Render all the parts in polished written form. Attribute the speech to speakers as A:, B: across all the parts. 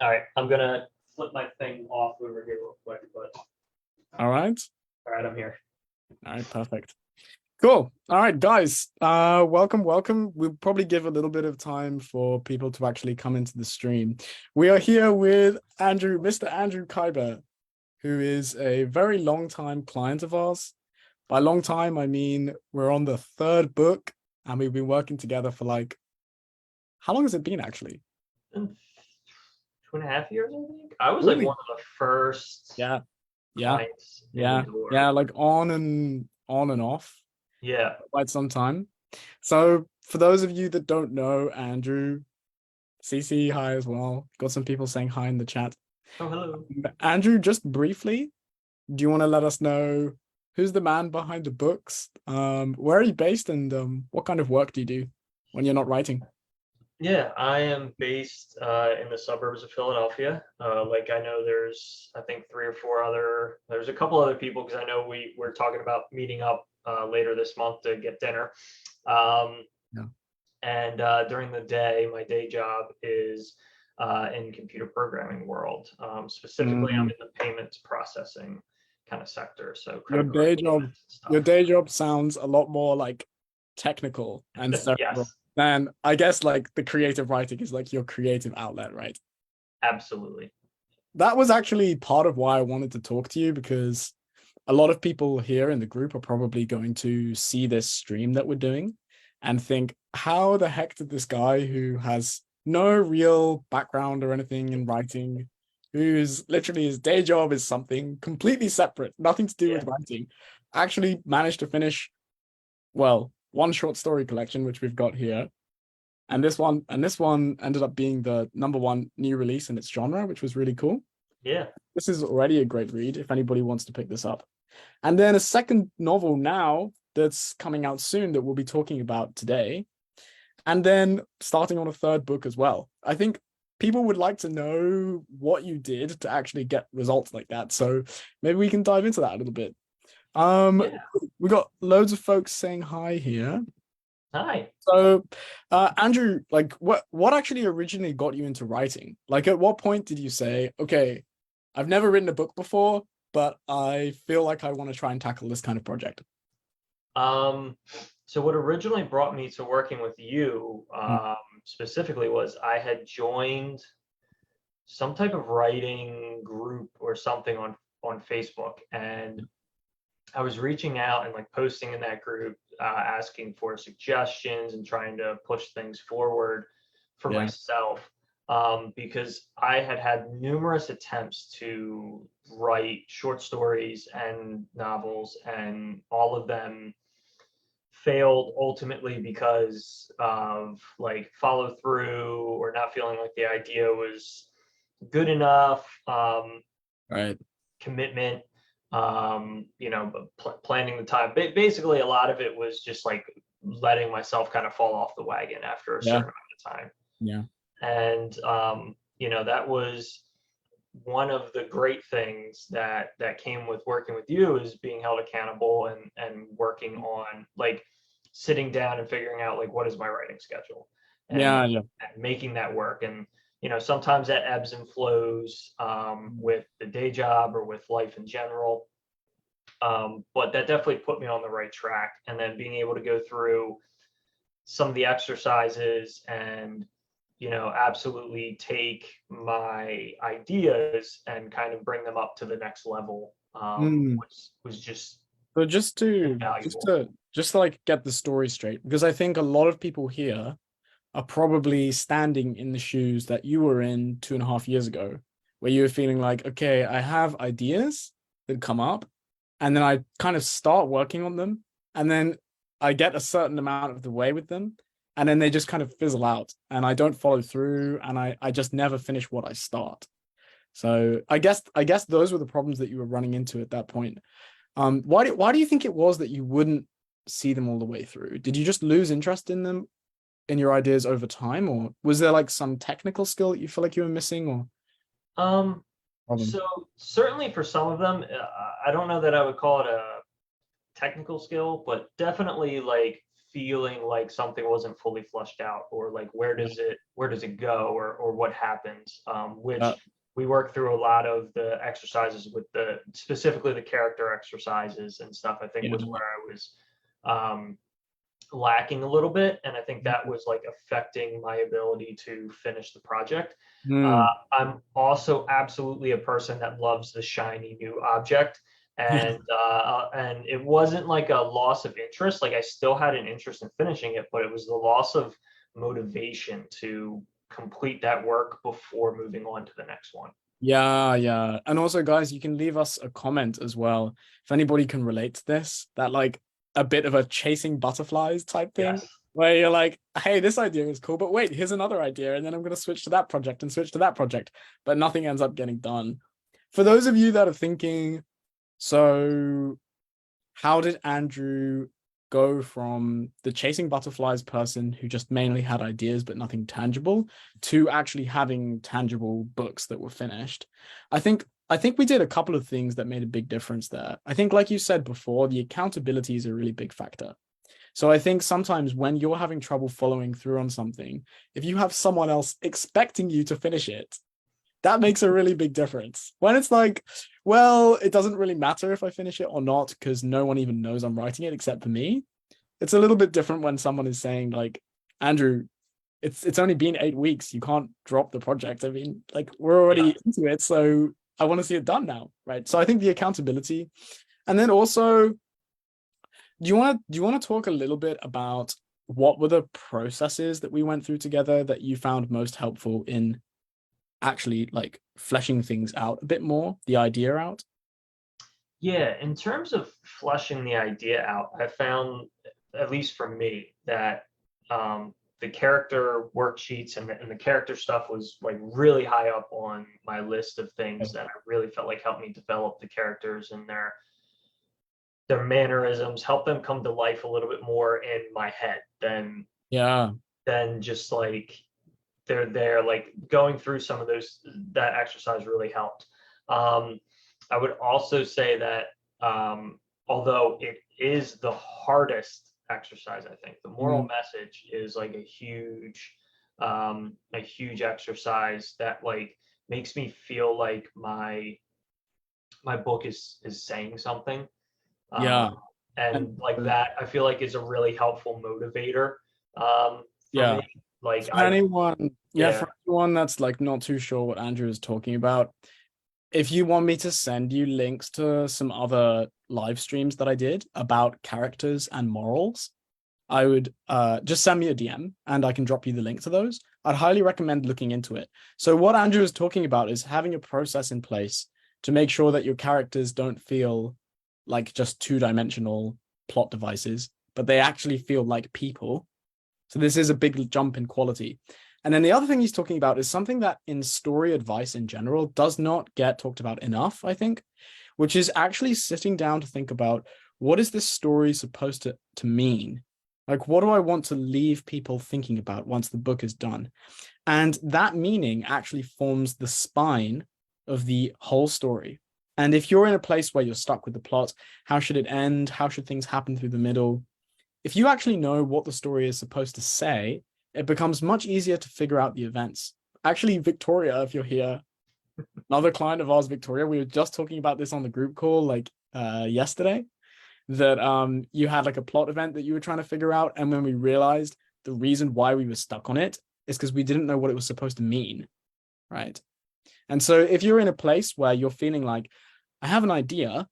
A: All right, I'm gonna flip my thing off over here real quick, but
B: All right.
A: all right, I'm here.
B: All right, perfect. Cool. All right, guys. Welcome. We'll probably give a little bit of time for people to actually come into the stream. We are here with Andrew, Mr. Andrew Kyber, who is a very long time client of ours. By long time, I mean we're on the third book and we've been working together for like, how long has it been actually?
A: 2.5 years, I think. I was like
B: Really?
A: one of the first
B: Yeah, yeah,
A: clients in the
B: yeah,
A: door.
B: yeah, like on and off
A: Yeah.
B: for quite some time. So for those of you that don't know Andrew, CC, hi as well. Got some people saying hi in the chat.
A: Oh, hello.
B: Andrew, just briefly, do you want to let us know who's the man behind the books? Where are you based and what kind of work do you do when you're not writing?
A: Yeah, I am based in the suburbs of Philadelphia. Like I know there's, I think there's a couple other people because I know we're talking about meeting up later this month to get dinner. Um,
B: Yeah.
A: and during the day, my day job is in computer programming world. Specifically, I'm
B: Mm,
A: in the payments processing kind of sector, so
B: your
A: credit card
B: day job,
A: payments and
B: your
A: stuff.
B: day job sounds a lot more like technical and cerebral
A: Yes,
B: than I guess like the creative writing is like your creative outlet, right?
A: absolutely.
B: That was actually part of why I wanted to talk to you because a lot of people here in the group are probably going to see this stream that we're doing and think, how the heck did this guy who has no real background or anything in writing, whose literally his day job is something completely separate, nothing to do
A: Yeah,
B: with writing, actually manage to finish, well, one short story collection, which we've got here. And this one ended up being the number one new release in its genre, which was really cool.
A: yeah,
B: This is already a great read if anybody wants to pick this up. And then a second novel now that's coming out soon that we'll be talking about today. And then starting on a third book as well. I think people would like to know what you did to actually get results like that. So maybe we can dive into that a little bit. Um,
A: yeah.
B: we got loads of folks saying hi here.
A: Hi.
B: So, Andrew, like, what actually originally got you into writing? Like, at what point did you say, okay, I've never written a book before, but I feel like I want to try and tackle this kind of project?
A: Um, so what originally brought me to working with you
B: Mm,
A: specifically was I had joined some type of writing group or something on Facebook, and I was reaching out and like posting in that group, asking for suggestions and trying to push things forward for
B: yeah.
A: myself. Because I had had numerous attempts to write short stories and novels, and all of them failed ultimately because of like follow through or not feeling like the idea was good enough,
B: Right.
A: commitment, planning the time. Basically, a lot of it was just like letting myself kind of fall off the wagon after a
B: Yeah.
A: certain amount of time.
B: Yeah.
A: And that was one of the great things that came with working with you is being held accountable and working on like sitting down and figuring out like what is my writing schedule and,
B: Yeah. Yeah.
A: and making that work. And sometimes that ebbs and flows with the day job or with life in general. But that definitely put me on the right track. And then being able to go through some of the exercises and absolutely take my ideas and kind of bring them up to the next level,
B: Mm.
A: was just
B: So
A: invaluable.
B: just to like get the story straight, because I think a lot of people here are probably standing in the shoes that you were in 2.5 years ago, where you were feeling like, okay, I have ideas that come up, and then I kind of start working on them, and then I get a certain amount of the way with them, and then they just kind of fizzle out, and I don't follow through, and I just never finish what I start. So I guess those were the problems that you were running into at that point. Why do you think it was that you wouldn't see them all the way through? Did you just lose interest in them in your ideas over time, or was there like some technical skill that you feel like you were missing, or
A: Um,
B: problem?
A: so certainly for some of them, I don't know that I would call it a technical skill, but definitely like feeling like something wasn't fully fleshed out, or like where does it go, or what happens, which
B: Uh,
A: we worked through a lot of the exercises with the specifically the character exercises and stuff, I think
B: yeah.
A: was where I was um, lacking a little bit. And I think that was like affecting my ability to finish the project.
B: Mm,
A: I'm also absolutely a person that loves the shiny new object.
B: yeah.
A: And it wasn't like a loss of interest. Like I still had an interest in finishing it, but it was the loss of motivation to complete that work before moving on to the next one.
B: Yeah, yeah. And also, guys, you can leave us a comment as well if anybody can relate to this, that like a bit of a chasing butterflies type thing,
A: Yes.
B: where you're like, hey, this idea is cool, but wait, here's another idea. And then I'm going to switch to that project and switch to that project, but nothing ends up getting done. For those of you that are thinking, so how did Andrew go from the chasing butterflies person who just mainly had ideas but nothing tangible to actually having tangible books that were finished? I think we did a couple of things that made a big difference there. I think, like you said before, the accountability is a really big factor. So I think sometimes when you're having trouble following through on something, if you have someone else expecting you to finish it, that makes a really big difference. When it's like, well, it doesn't really matter if I finish it or not because no one even knows I'm writing it except for me. It's a little bit different when someone is saying like, Andrew, it's only been 8 weeks. You can't drop the project. I mean, like we're
A: Yeah.
B: already into it, so I want to see it done now, right? So I think the accountability, and then also, do you want to talk a little bit about what were the processes that we went through together that you found most helpful in actually like fleshing things out a bit more, the idea out?
A: Yeah, in terms of fleshing the idea out, I found, at least for me, that the character worksheets and the character stuff was like really high up on my list of things that I really felt like helped me develop the characters and their mannerisms, help them come to life a little bit more in my head
B: Yeah.
A: than just like they're there. Like going through some of those, that exercise really helped. Um, I would also say that although it is the hardest exercise, I think the moral
B: Mm,
A: message is like a huge exercise that like makes me feel like my book is saying something. Um,
B: yeah. And
A: and like that, I feel like is a really helpful motivator for
B: yeah.
A: me. Like
B: For
A: I,
B: anyone, yeah,
A: yeah,
B: for anyone that's like not too sure what Andrew is talking about, if you want me to send you links to some other live streams that I did about characters and morals, I would just send me a DM and I can drop you the link to those. I'd highly recommend looking into it. So what Andrew is talking about is having a process in place to make sure that your characters don't feel like just two-dimensional plot devices, but they actually feel like people. So this is a big jump in quality. And then the other thing he's talking about is something that in story advice in general does not get talked about enough, I think, which is actually sitting down to think about what is this story supposed to mean? Like, what do I want to leave people thinking about once the book is done? And that meaning actually forms the spine of the whole story. And if you're in a place where you're stuck with the plot, how should it end? How should things happen through the middle? If you actually know what the story is supposed to say, it becomes much easier to figure out the events. Actually, Victoria, if you're here, another client of ours, Victoria, we were just talking about this on the group call like yesterday, that you had like a plot event that you were trying to figure out. And when we realized the reason why we were stuck on it is because we didn't know what it was supposed to mean. Right. And so if you're in a place where you're feeling like, I have an idea,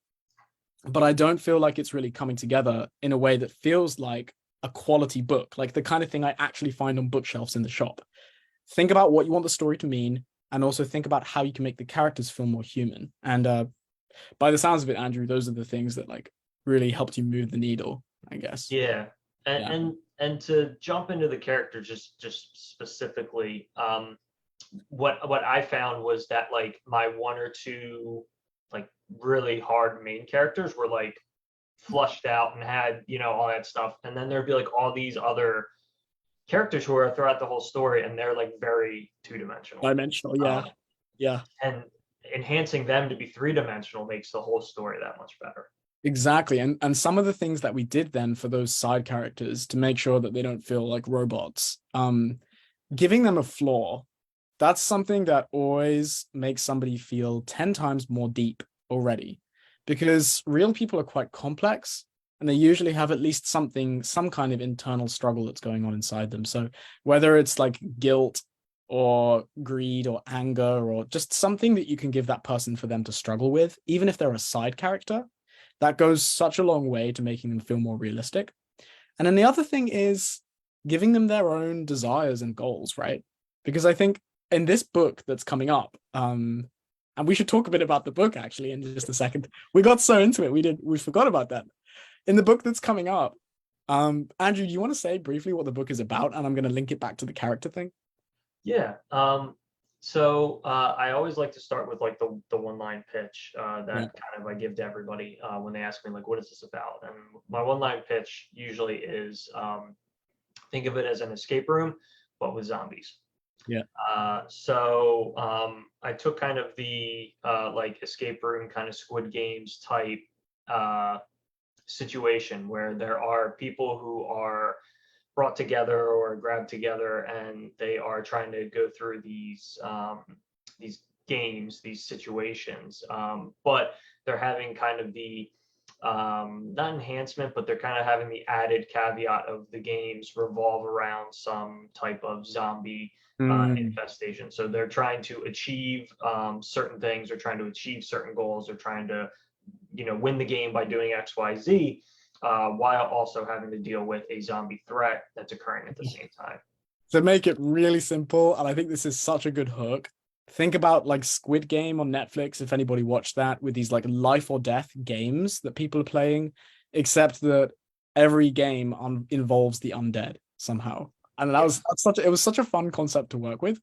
B: but I don't feel like it's really coming together in a way that feels like a quality book, like the kind of thing I actually find on bookshelves in the shop. Think about what you want the story to mean, and also think about how you can make the characters feel more human. And by the sounds of it, Andrew, those are the things that like really helped you move the needle, I guess.
A: yeah. And
B: Yeah.
A: and to jump into the character just specifically, what I found was that like my one or two like really hard main characters were like flushed out and had, all that stuff. And then there'd be like all these other characters who are throughout the whole story and they're like very two-dimensional.
B: Dimensional, yeah.
A: Um,
B: Yeah.
A: and enhancing them to be three-dimensional makes the whole story that much better.
B: Exactly. And some of the things that we did then for those side characters to make sure that they don't feel like robots, giving them a flaw, that's something that always makes somebody feel 10 times more deep already. Because real people are quite complex and they usually have at least something, some kind of internal struggle that's going on inside them. So whether it's like guilt or greed or anger or just something that you can give that person for them to struggle with, even if they're a side character, that goes such a long way to making them feel more realistic. And then the other thing is giving them their own desires and goals, right? Because I think in this book that's coming up, and we should talk a bit about the book actually in just a second. We got so into it, we forgot about that. In the book that's coming up, Andrew, do you want to say briefly what the book is about? And I'm going to link it back to the character thing.
A: Yeah. So I always like to start with like the one line pitch that
B: Yeah.
A: kind of I give to everybody when they ask me like, what is this about? And my one line pitch usually is think of it as an escape room, but with zombies.
B: Yeah.
A: I took kind of the like escape room kind of Squid Games type situation where there are people who are brought together or grabbed together and they are trying to go through these games, these situations, but they're having kind of the not enhancement, but they're kind of having the added caveat of the games revolve around some type of zombie
B: Mm.
A: infestation. So they're trying to achieve certain things, they're trying to achieve certain goals, they're trying to, win the game by doing X, Y, Z, while also having to deal with a zombie threat that's occurring at the same time.
B: To make it really simple, and I think this is such a good hook. Think about like Squid Game on Netflix, if anybody watched that, with these like life or death games that people are playing, except that every game involves the undead somehow. And
A: Yeah.
B: it was such a fun concept to work with.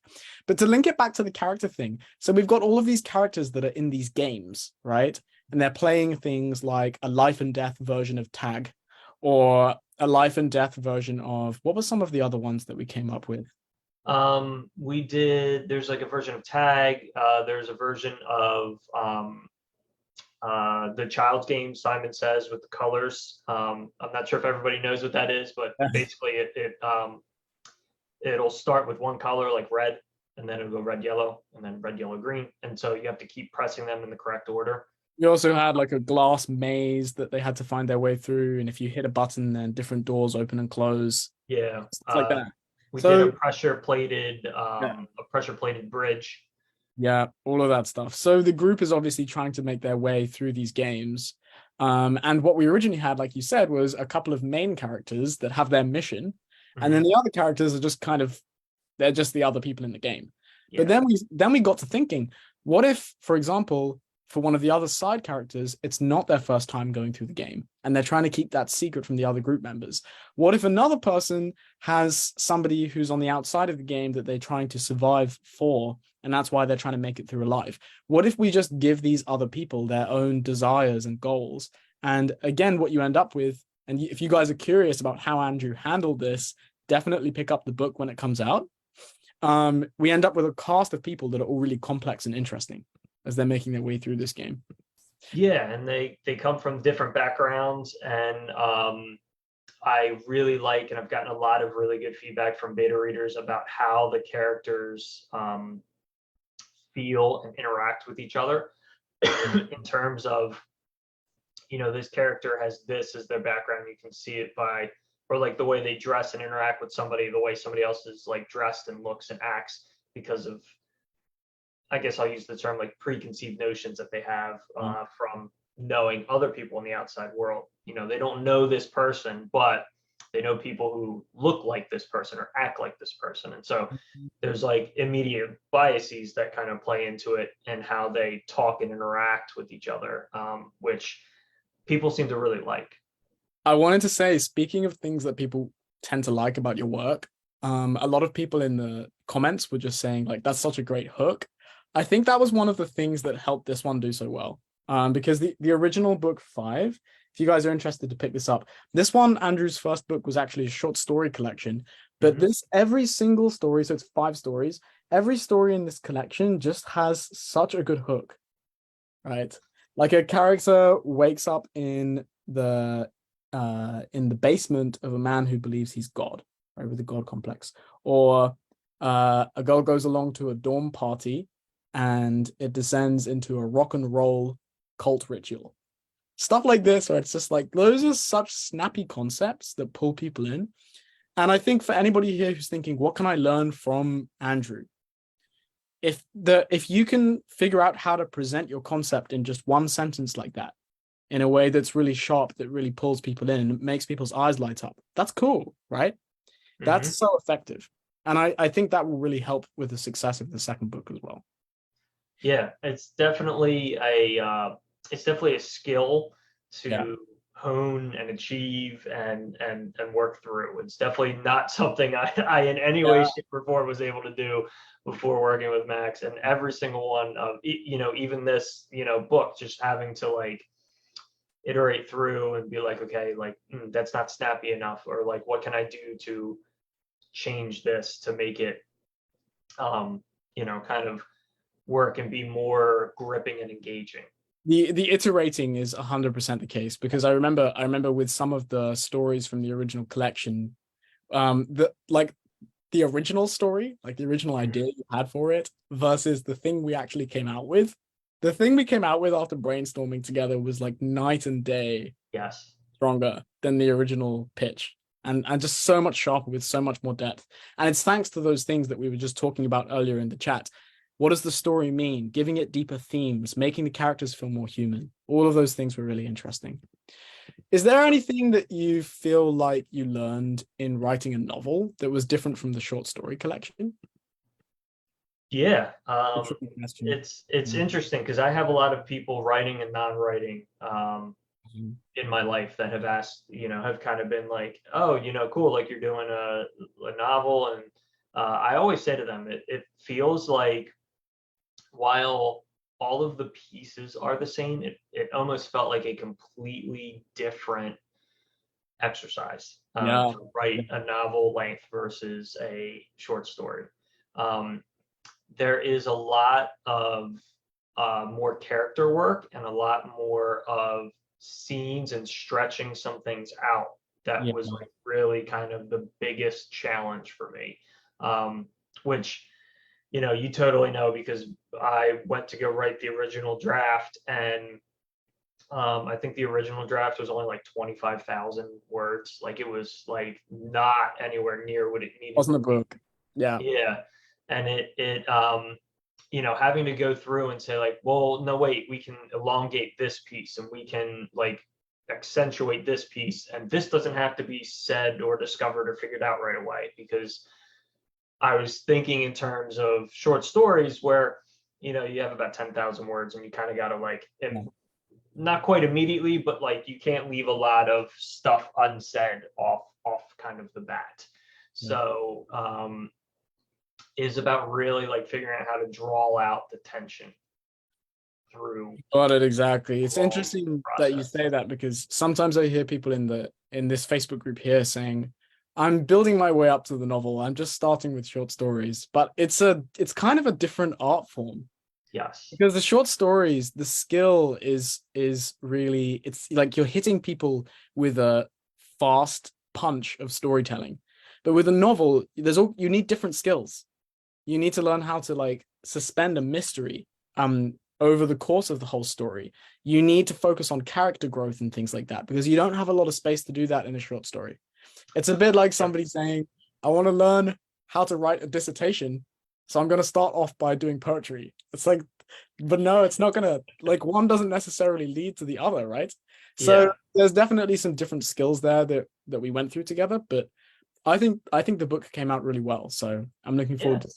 B: But to link it back to the character thing, so we've got all of these characters that are in these games, right? And they're playing things like a life and death version of Tag, or a life and death version of what were some of the other ones that we came up with?
A: There's like a version of Tag, there's a version of the child's game, Simon Says, with the colors. I'm not sure if everybody knows what that is, but basically it'll start with one color like red, and then it'll go red, yellow, and then red, yellow, green. And so you have to keep pressing them in the correct order.
B: We also had like a glass maze that they had to find their way through, and if you hit a button, then different doors open and close,
A: Yeah.
B: stuff like that.
A: We did
B: So yeah,
A: a pressure plated bridge.
B: yeah, all of that stuff. So the group is obviously trying to make their way through these games. And what we originally had, like you said, was a couple of main characters that have their mission, and then
A: Mhm.
B: the other characters are just kind of they're just the other people in the game. But
A: Yeah.
B: then we got to thinking, what if, for example, for one of the other side characters, it's not their first time going through the game and they're trying to keep that secret from the other group members? What if another person has somebody who's on the outside of the game that they're trying to survive for, and that's why they're trying to make it through alive? What if we just give these other people their own desires and goals? And again, what you end up with, and if you guys are curious about how Andrew handled this, definitely pick up the book when it comes out. We end up with a cast of people that are all really complex and interesting as they're making their way through this game.
A: Yeah, and they come from different backgrounds, and I really like, and I've gotten a lot of really good feedback from beta readers about how the characters feel and interact with each other in terms of, this character has this as their background. You can see it by, or like the way they dress and interact with somebody, the way somebody else is like dressed and looks and acts because of, I guess I'll use the term like preconceived notions that they have from knowing other people in the outside world. They don't know this person, but they know people who look like this person or act like this person. And so there's like immediate biases that kind of play into it and how they talk and interact with each other, which people seem to really like.
B: I wanted to say, speaking of things that people tend to like about your work, a lot of people in the comments were just saying like, that's such a great hook. I think that was one of the things that helped this one do so well. Because the original book 5, if you guys are interested to pick this up, this one, Andrew's first book, was actually a short story collection. But every single story, so it's 5 stories, every story in this collection just has such a good hook, right? Like a character wakes up in the basement of a man who believes he's God, right, with the God complex. Or a girl goes along to a dorm party and it descends into a rock and roll cult ritual. Stuff like this, where it's just like those are such snappy concepts that pull people in. And I think for anybody here who's thinking, what can I learn from Andrew? If you can figure out how to present your concept in just one sentence like that, in a way that's really sharp, that really pulls people in and makes people's eyes light up, that's cool, right?
A: Mhm.
B: That's so effective. And I think that will really help with the success of the second book as well.
A: Yeah, it's definitely a skill
B: Yeah.
A: to hone and achieve and work through. It's definitely not something I in any way,
B: Yeah.
A: shape, or form was able to do before working with Max. And every single one of even this book, just having to like iterate through and be like, okay, like that's not snappy enough, or like what can I do to change this to make it kind of work and be more gripping and engaging.
B: The iterating is 100% the case, because I remember with some of the stories from the original collection, the original story, like the original
A: Mhm.
B: idea you had for it versus the thing we actually came out with. The thing we came out with after brainstorming together was like night and day
A: Yes.
B: stronger than the original pitch, and just so much sharper with so much more depth. And it's thanks to those things that we were just talking about earlier in the chat. What does the story mean? Giving it deeper themes, making the characters feel more human. All of those things were really interesting. Is there anything that you feel like you learned in writing a novel that was different from the short story collection?
A: Yeah.
B: A tricky question.
A: It's interesting because I have a lot of people writing and non-writing
B: Mhm.
A: in my life that have asked, have kind of been like, oh, cool, like you're doing a novel. And I always say to them, it feels like while all of the pieces are the same, it almost felt like a completely different exercise
B: Yeah.
A: to write a novel length versus a short story. Um, there is a lot of more character work and a lot more of scenes and stretching some things out. That
B: Yeah.
A: was like really kind of the biggest challenge for me, which you totally know because I went to go write the original draft, and I think the original draft was only like 25,000 words. Like it was like not anywhere near what it needed
B: Wasn't
A: to
B: a book. Yeah.
A: be. Yeah. And having to go through and say like, well, no, wait, we can elongate this piece and we can like accentuate this piece. And this doesn't have to be said or discovered or figured out right away, because I was thinking in terms of short stories where, you have about 10,000 words and you kind of got to like,
B: Yeah.
A: not quite immediately, but like you can't leave a lot of stuff unsaid off kind of the bat.
B: Yeah.
A: So is about really like figuring out how to draw out the tension through
B: Got it exactly. It's
A: all the
B: interesting that you
A: process.
B: say that, because sometimes I hear people in this Facebook group here saying, I'm building my way up to the novel. I'm just starting with short stories. But it's kind of a different art form,
A: Yes.
B: because the short stories, the skill is really, it's like you're hitting people with a fast punch of storytelling. But with a novel, you need different skills. You need to learn how to like suspend a mystery over the course of the whole story. You need to focus on character growth and things like that, because you don't have a lot of space to do that in a short story. It's a bit like
A: Yep.
B: somebody saying, I want to learn how to write a dissertation, so I'm going to start off by doing poetry. It's like, but no, it's not going to, like, one doesn't necessarily lead to the other, right? So
A: Yeah.
B: there's definitely some different skills there that we went through together, but I think the book came out really well. So I'm looking
A: Yeah.
B: forward to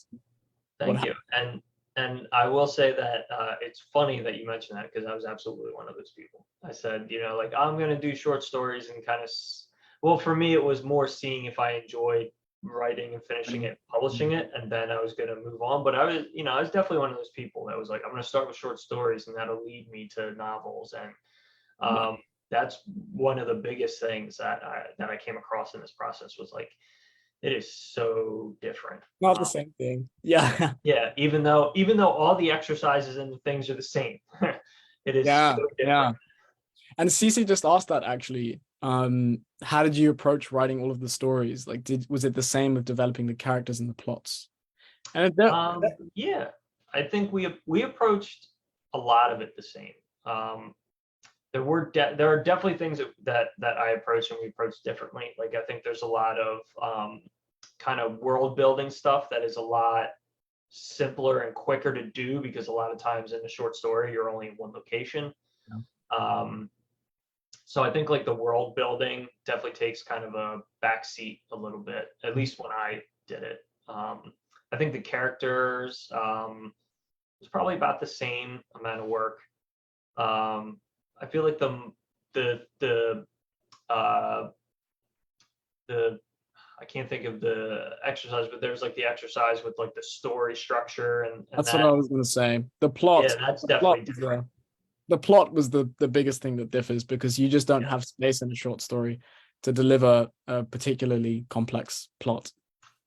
B: what
A: Thank you.
B: happens.
A: And I will say that it's funny that you mentioned that because I was absolutely one of those people. I said, like I'm going to do short stories and kind of, well, for me, it was more seeing if I enjoyed writing and finishing it, publishing it, and then I was going to move on. But I was definitely one of those people that was like, I'm going to start with short stories and that'll lead me to novels. And
B: Yeah.
A: that's one of the biggest things that I came across in this process was like, it is so different.
B: Not the same thing. Yeah.
A: Yeah, even though all the exercises and the things are the same, It is
B: Yeah,
A: so
B: yeah.
A: different.
B: And Cece just asked that actually. How did you approach writing all of the stories? Like, was it the same with developing the characters and the plots? And
A: Yeah, I think we approached a lot of it the same. Um, there are definitely things that I approach and we approach differently. Like I think there's a lot of kind of world building stuff that is a lot simpler and quicker to do because a lot of times in a short story you're only in one location. Um, so I think like the world building definitely takes kind of a backseat a little bit, at least when I did it. I think the characters was probably about the same amount of work. I feel like the the uh, the I can't think of the exercise, but there's like the exercise with like the story structure and
B: that's what I
A: that.
B: was going to say.
A: Yeah, that's
B: The plot
A: definitely
B: was
A: different.
B: the plot was the biggest thing that differs because you just don't
A: Yeah,
B: have space in a short story to deliver a particularly complex plot.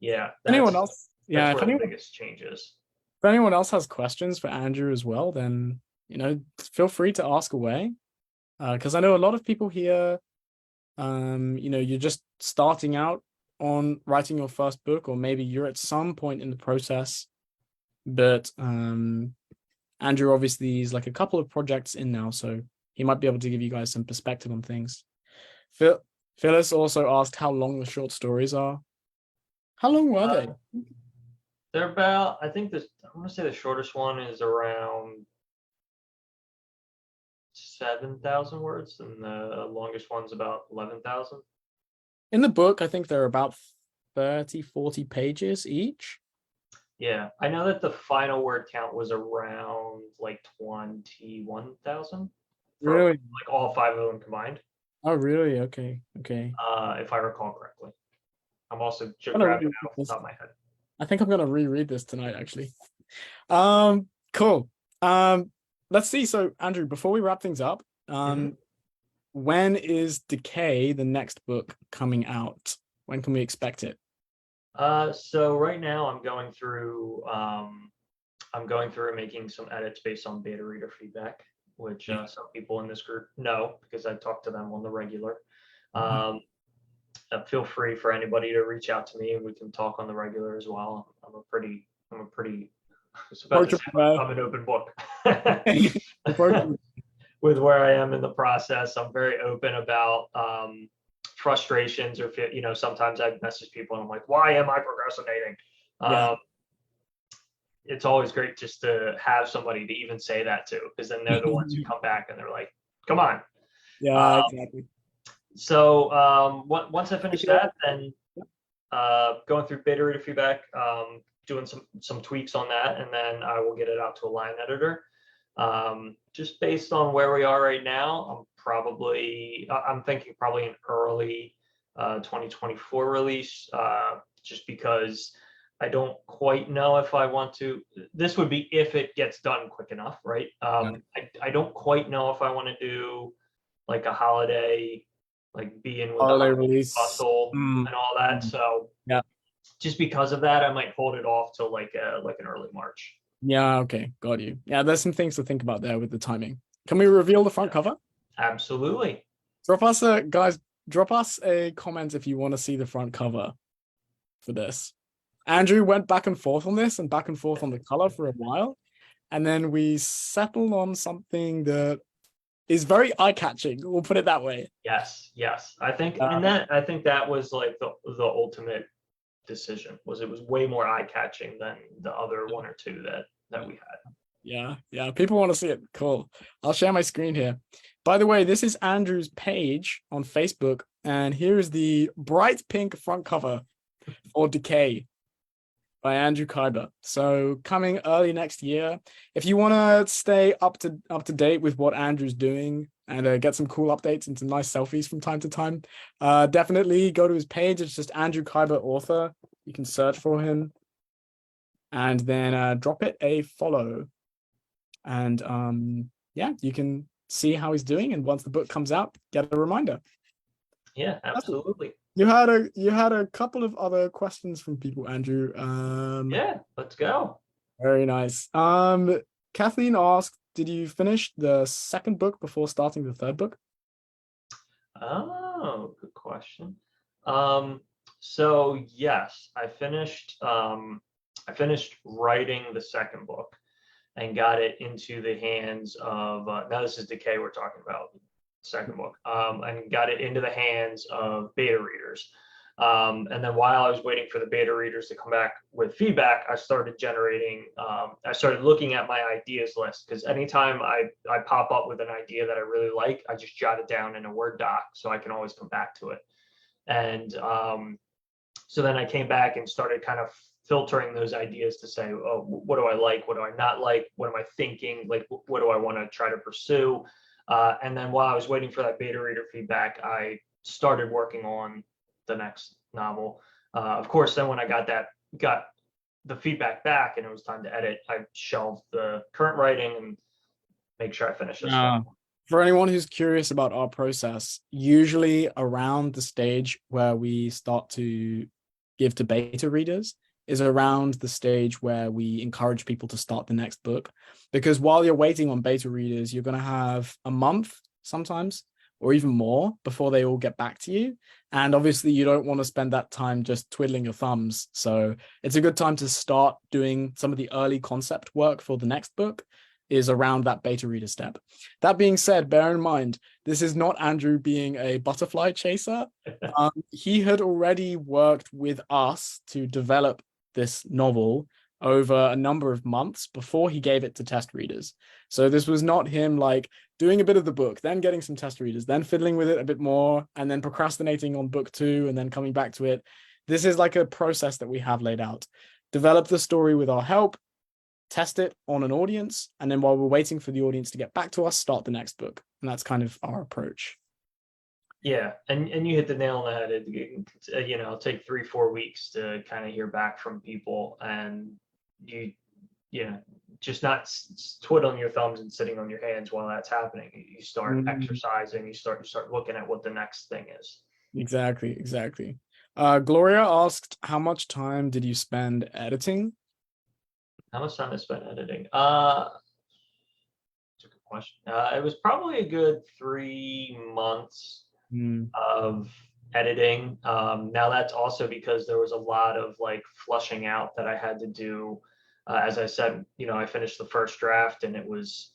A: yeah,
B: Anyone else? Yeah,
A: that's where the biggest change is.
B: if anyone else has questions for Andrew as well, then feel free to ask away. Because I know a lot of people here, you're just starting out on writing your first book, or maybe you're at some point in the process. But Andrew obviously is like a couple of projects in now, so he might be able to give you guys some perspective on things. Phyllis also asked how long the short stories are. How long were they?
A: They're about, I think this, I'm gonna say the shortest one is around 7,000 words, and the longest one's about 11,000.
B: In the book, I think they're about 30, 40 pages each.
A: Yeah, I know that the final word count was around like 21,000 for
B: Really?
A: like all five of them combined,
B: Oh, really? Okay. Okay.
A: if I recall correctly. I'm also
B: I'm gonna
A: grabbing
B: reread
A: it off the
B: this.
A: top of my head.
B: I think I'm gonna reread this tonight, actually. Cool. Let's see. So, Andrew, before we wrap things up,
A: Mhm.
B: when is Decay, the next book, coming out? When can we expect it?
A: So right now I'm going through and making some edits based on beta reader feedback, which
B: Yeah.
A: some people in this group know because I talk to them on the regular.
B: Mhm.
A: Um, Feel free for anybody to reach out to me and we can talk on the regular as well. I'm a pretty, I was about to say
B: Approachable guy.
A: I'm an open book.
B: Approachable.
A: With where I am in the process, I'm very open about frustrations or sometimes I message people and I'm like, why am I procrastinating?
B: Yeah.
A: Um, it's always great just to have somebody to even say that to, because then they're the ones who come back and they're like, come on.
B: Yeah,
A: Uh,
B: exactly.
A: so once I finish that, then going through beta reader feedback, doing some tweaks on that, and then I will get it out to a line editor. Just based on where we are right now, I'm thinking probably an early 2024 release, just because I don't quite know if I want to. This would be if it gets done quick enough, right?
B: Yeah.
A: I don't quite know if I want to do like a holiday, like be in with the
B: Holiday
A: holiday
B: release.
A: bustle
B: Mm.
A: and all that.
B: Mm.
A: So
B: Yeah.
A: just because of that, I might hold it off till like an early March.
B: Yeah, okay, got you. Yeah, there's some things to think about there with the timing. Can we reveal the front cover?
A: Absolutely.
B: Drop us a comment if you want to see the front cover for this. Andrew went back and forth on this and back and forth on the color for a while, and then we settled on something that is very eye-catching. We'll put it that way.
A: Yes. I think, and
B: Um,
A: I think that was like the ultimate decision. It was way more eye catching than the other one or two that we had.
B: yeah. People want to see it. Cool. I'll share my screen here. By the way, this is Andrew's page on Facebook, and here is the bright pink front cover for Decay by Andrew Kyber. So coming early next year. If you want to stay up to date with what Andrew's doing and get some cool updates and some nice selfies from time to time, definitely go to his page. It's just Andrew Kyber author. You can search for him and then drop it a follow. And you can see how he's doing. And once the book comes out, get a reminder.
A: Yeah, absolutely.
B: You had a couple of other questions from people, Andrew.
A: Yeah, let's go.
B: Very nice. Kathleen asked, did you finish the second book before starting the third book?
A: Oh, good question. So yes, I finished writing the second book and got it into the hands of now this is Decay we're talking about, second book, and got it into the hands of beta readers. And then while I was waiting for the beta readers to come back with feedback, I started I started looking at my ideas list, because anytime I pop up with an idea that I really like, I just jot it down in a Word doc so I can always come back to it. And so then I came back and started kind of filtering those ideas to say, oh, what do I like? What do I not like? What am I thinking? Like, what do I want to try to pursue? And then while I was waiting for that beta reader feedback, I started working on the next novel. Of course, then when I got the feedback back and it was time to edit, I shelved the current writing and make sure I finish this one.
B: For anyone who's curious about our process, usually around the stage where we start to give to beta readers is around the stage where we encourage people to start the next book. Because while you're waiting on beta readers, you're going to have a month sometimes, or even more, before they all get back to you. And obviously, you don't want to spend that time just twiddling your thumbs. So it's a good time to start doing some of the early concept work for the next book is around that beta reader step. That being said, bear in mind, this is not Andrew being a butterfly chaser. He had already worked with us to develop this novel over a number of months before he gave it to test readers. So this was not him like doing a bit of the book, then getting some test readers, then fiddling with it a bit more, and then procrastinating on book 2 and then coming back to it. This is like a process that we have laid out. Develop the story with our help, test it on an audience, and then while we're waiting for the audience to get back to us, start the next book. And that's kind of our approach.
A: Yeah, and you hit the nail on the head. It'll take 3-4 weeks to kind of hear back from people, and you just not twiddling your thumbs and sitting on your hands while that's happening. You start exercising. You start looking at what the next thing is.
B: Exactly. Gloria asked, how much time did you spend editing?
A: How much time I spent editing? That's a good question. It was probably a good 3 months of editing. Now that's also because there was a lot of like flushing out that I had to do. As I said, I finished the first draft and it was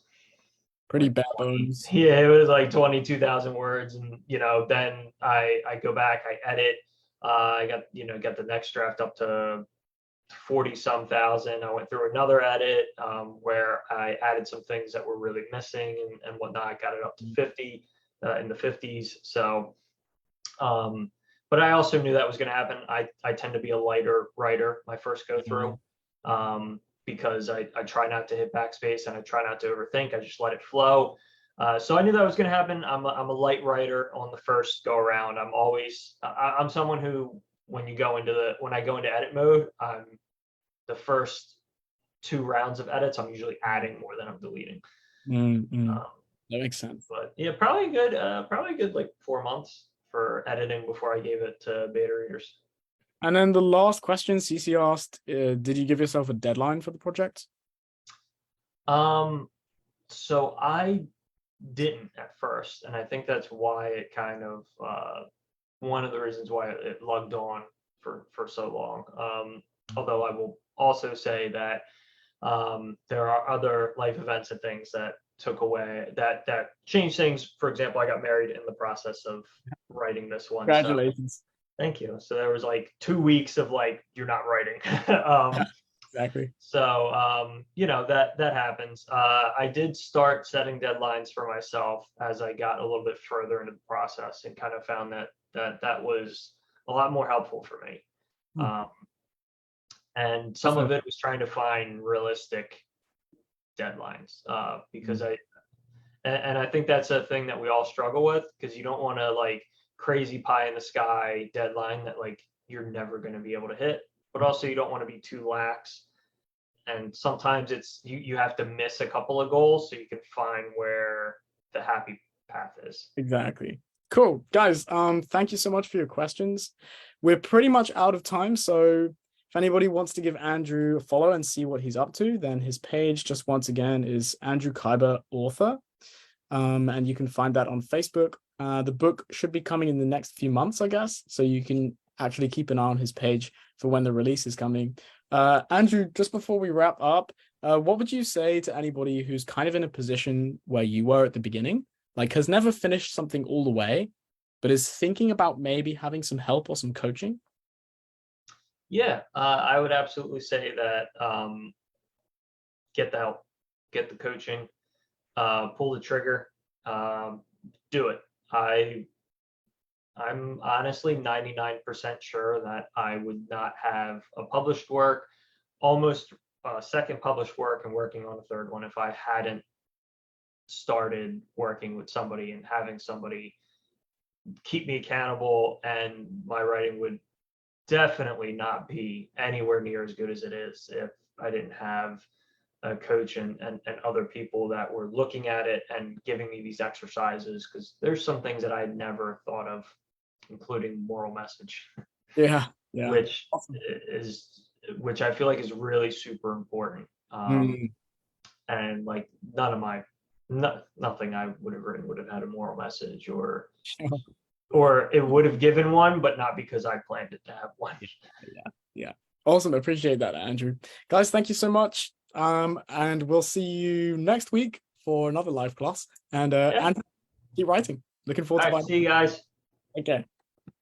B: pretty
A: like
B: bare bones.
A: Yeah, it was like 22,000 words, and then I go back, I edit. I got the next draft up to 40 some thousand. I went through another edit where I added some things that were really missing and whatnot. I got it up to 50 in the 50s. So, but I also knew that was going to happen. I tend to be a lighter writer my first go through because I try not to hit backspace and I try not to overthink. I just let it flow. So I knew that was going to happen. I'm a light writer on the first go around. I'm someone who, when I go into edit mode, the first 2 rounds of edits, I'm usually adding more than I'm deleting.
B: That makes sense.
A: But yeah, probably good like 4 months for editing before I gave it to beta readers.
B: And then the last question CC asked, did you give yourself a deadline for the project?
A: So I didn't at first, and I think that's why it kind of one of the reasons why it lugged on for so long. Although I will also say that there are other life events and things that took away that changed things. For example, I got married in the process of writing this one.
B: Congratulations.
A: So, thank you. So there was like 2 weeks of like, you're not writing.
B: Exactly.
A: So that happens. I did start setting deadlines for myself as I got a little bit further into the process, and kind of found that was a lot more helpful for me. And some of it was trying to find realistic deadlines, because I think that's a thing that we all struggle with, because you don't want to like crazy pie in the sky deadline that like you're never going to be able to hit, but also you don't want to be too lax. And sometimes it's you have to miss a couple of goals so you can find where the happy path is.
B: Exactly. Cool. Guys, thank you so much for your questions. We're pretty much out of time, so if anybody wants to give Andrew a follow and see what he's up to, then his page, just once again, is Andrew Kaiber Author. And you can find that on Facebook. The book should be coming in the next few months, I guess. So you can actually keep an eye on his page for when the release is coming. Andrew, just before we wrap up, what would you say to anybody who's kind of in a position where you were at the beginning, like has never finished something all the way, but is thinking about maybe having some help or some coaching?
A: Yeah, I would absolutely say that get the help, get the coaching, pull the trigger, do it. I'm honestly 99% sure that I would not have a published work, almost a second published work, and working on a third one if I hadn't started working with somebody and having somebody keep me accountable, and my writing would definitely not be anywhere near as good as it is if I didn't have a coach and other people that were looking at it and giving me these exercises, because there's some things that I had never thought of, including moral message,
B: Yeah.
A: which
B: Awesome.
A: which I feel like is really super important. And like nothing I would have written would have had a moral message, or it would have given one, but not because I planned it to have one.
B: Yeah. Awesome. Appreciate that, Andrew. Guys, thank you so much. And we'll see you next week for another live class. And Andrew, keep writing. Looking forward
A: All
B: to
A: right, see you guys.
B: Okay.